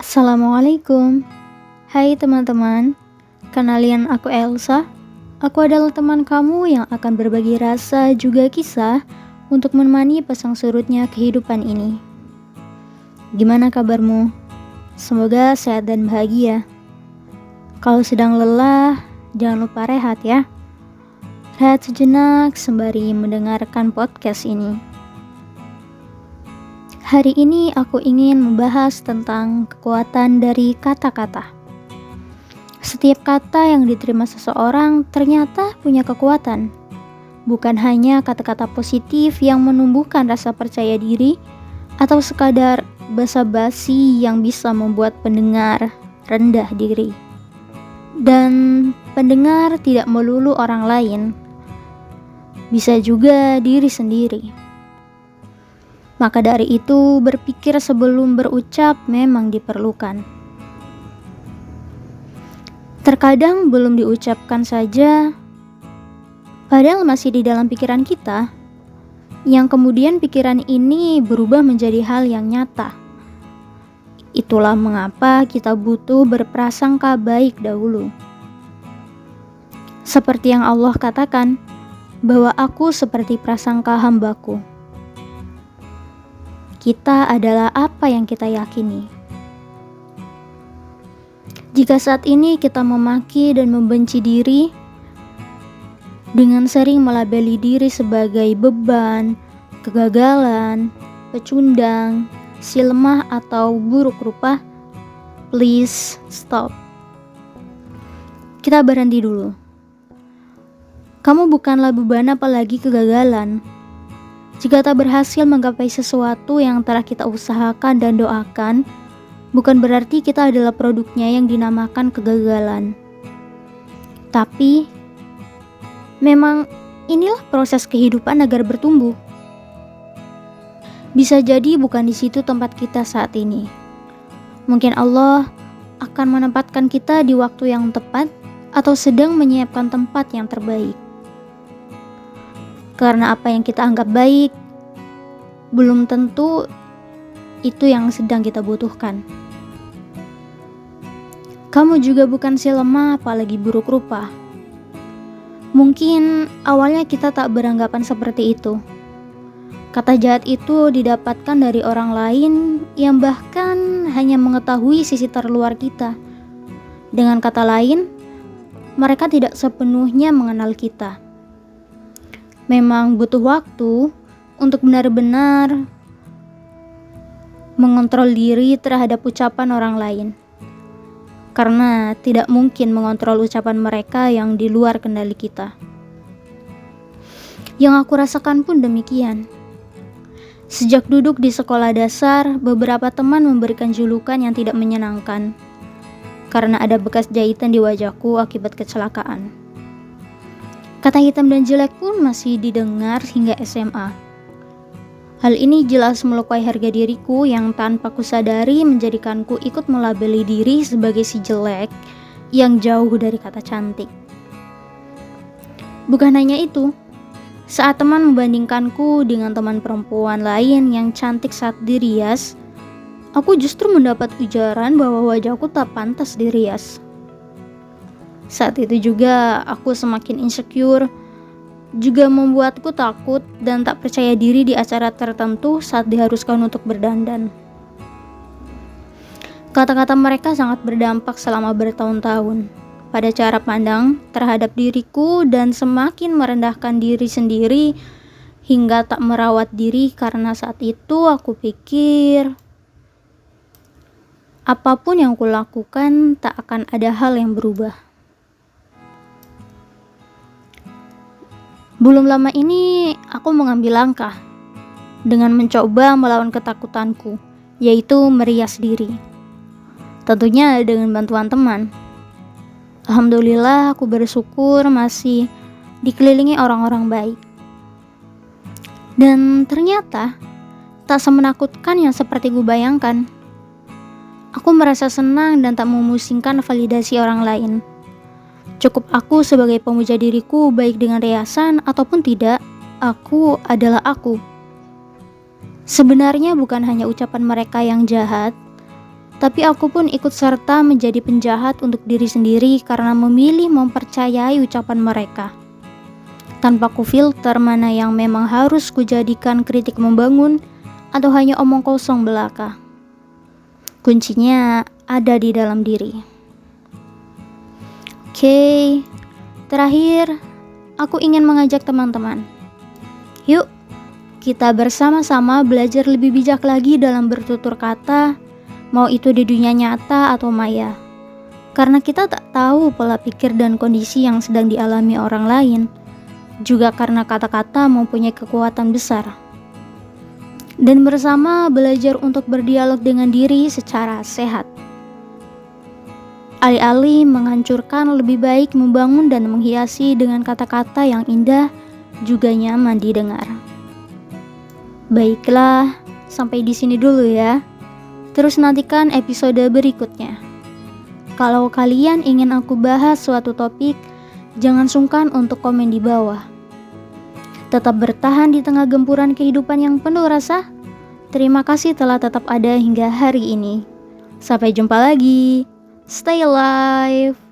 Assalamualaikum. Hai teman-teman, kenalin aku Elsa. Aku adalah teman kamu yang akan berbagi rasa juga kisah untuk menemani pasang surutnya kehidupan ini. Gimana kabarmu? Semoga sehat dan bahagia. Kalau sedang lelah, jangan lupa rehat ya. Rehat sejenak sembari mendengarkan podcast ini. Hari ini aku ingin membahas tentang kekuatan dari kata-kata. Setiap kata yang diterima seseorang ternyata punya kekuatan. Bukan hanya kata-kata positif yang menumbuhkan rasa percaya diri atau sekadar basa-basi yang bisa membuat pendengar rendah diri. Dan pendengar tidak melulu orang lain, bisa juga diri sendiri. Maka dari itu, berpikir sebelum berucap memang diperlukan. Terkadang belum diucapkan saja, padahal masih di dalam pikiran kita, yang kemudian pikiran ini berubah menjadi hal yang nyata. Itulah mengapa kita butuh berprasangka baik dahulu. Seperti yang Allah katakan, bahwa aku seperti prasangka hambaku. Kita adalah apa yang kita yakini. Jika saat ini kita memaki dan membenci diri, dengan sering melabeli diri sebagai beban, kegagalan, pecundang, si lemah atau buruk rupa, please stop. Kita berhenti dulu. Kamu bukanlah beban apalagi kegagalan. Jika tak berhasil menggapai sesuatu yang telah kita usahakan dan doakan, bukan berarti kita adalah produknya yang dinamakan kegagalan. Tapi, memang inilah proses kehidupan agar bertumbuh. Bisa jadi bukan di situ tempat kita saat ini. Mungkin Allah akan menempatkan kita di waktu yang tepat atau sedang menyiapkan tempat yang terbaik. Karena apa yang kita anggap baik, belum tentu itu yang sedang kita butuhkan. Kamu juga bukan si lemah apalagi buruk rupa. Mungkin awalnya kita tak beranggapan seperti itu. Kata jahat itu didapatkan dari orang lain yang bahkan hanya mengetahui sisi terluar kita. Dengan kata lain, mereka tidak sepenuhnya mengenal kita. Memang butuh waktu untuk benar-benar mengontrol diri terhadap ucapan orang lain. Karena tidak mungkin mengontrol ucapan mereka yang di luar kendali kita. Yang aku rasakan pun demikian. Sejak duduk di sekolah dasar, beberapa teman memberikan julukan yang tidak menyenangkan. Karena ada bekas jahitan di wajahku akibat kecelakaan. Kata hitam dan jelek pun masih didengar hingga SMA. Hal ini jelas melukai harga diriku yang tanpa kusadari menjadikanku ikut melabeli diri sebagai si jelek yang jauh dari kata cantik. Bukan hanya itu, saat teman membandingkanku dengan teman perempuan lain yang cantik saat dirias, aku justru mendapat ujaran bahwa wajahku tak pantas dirias. Saat itu juga aku semakin insecure, juga membuatku takut dan tak percaya diri di acara tertentu saat diharuskan untuk berdandan. Kata-kata mereka sangat berdampak selama bertahun-tahun pada cara pandang terhadap diriku dan semakin merendahkan diri sendiri hingga tak merawat diri karena saat itu aku pikir apapun yang kulakukan tak akan ada hal yang berubah. Belum lama ini aku mengambil langkah dengan mencoba melawan ketakutanku, yaitu merias diri. Tentunya dengan bantuan teman. Alhamdulillah aku bersyukur masih dikelilingi orang-orang baik. Dan ternyata tak semenakutkan yang seperti gue bayangkan. Aku merasa senang dan tak memusingkan validasi orang lain. Cukup aku sebagai pemuja diriku baik dengan riasan ataupun tidak, aku adalah aku. Sebenarnya bukan hanya ucapan mereka yang jahat, Tapi aku pun ikut serta menjadi penjahat untuk diri sendiri karena memilih mempercayai ucapan mereka. Tanpa ku filter mana yang memang harus kujadikan kritik membangun atau hanya omong kosong belaka. Kuncinya ada di dalam diri. Oke, terakhir aku ingin mengajak teman-teman. Yuk, kita bersama-sama belajar lebih bijak lagi dalam bertutur kata, mau itu di dunia nyata atau maya. Karena kita tak tahu pola pikir dan kondisi yang sedang dialami orang lain. Juga karena kata-kata mempunyai kekuatan besar. Dan bersama belajar untuk berdialog dengan diri secara sehat. Alih-alih menghancurkan, lebih baik membangun dan menghiasi dengan kata-kata yang indah juga nyaman didengar. Baiklah, sampai di sini dulu ya. Terus nantikan episode berikutnya. Kalau kalian ingin aku bahas suatu topik, jangan sungkan untuk komen di bawah. Tetap bertahan di tengah gempuran kehidupan yang penuh rasa. Terima kasih telah tetap ada hingga hari ini. Sampai jumpa lagi. Stay alive.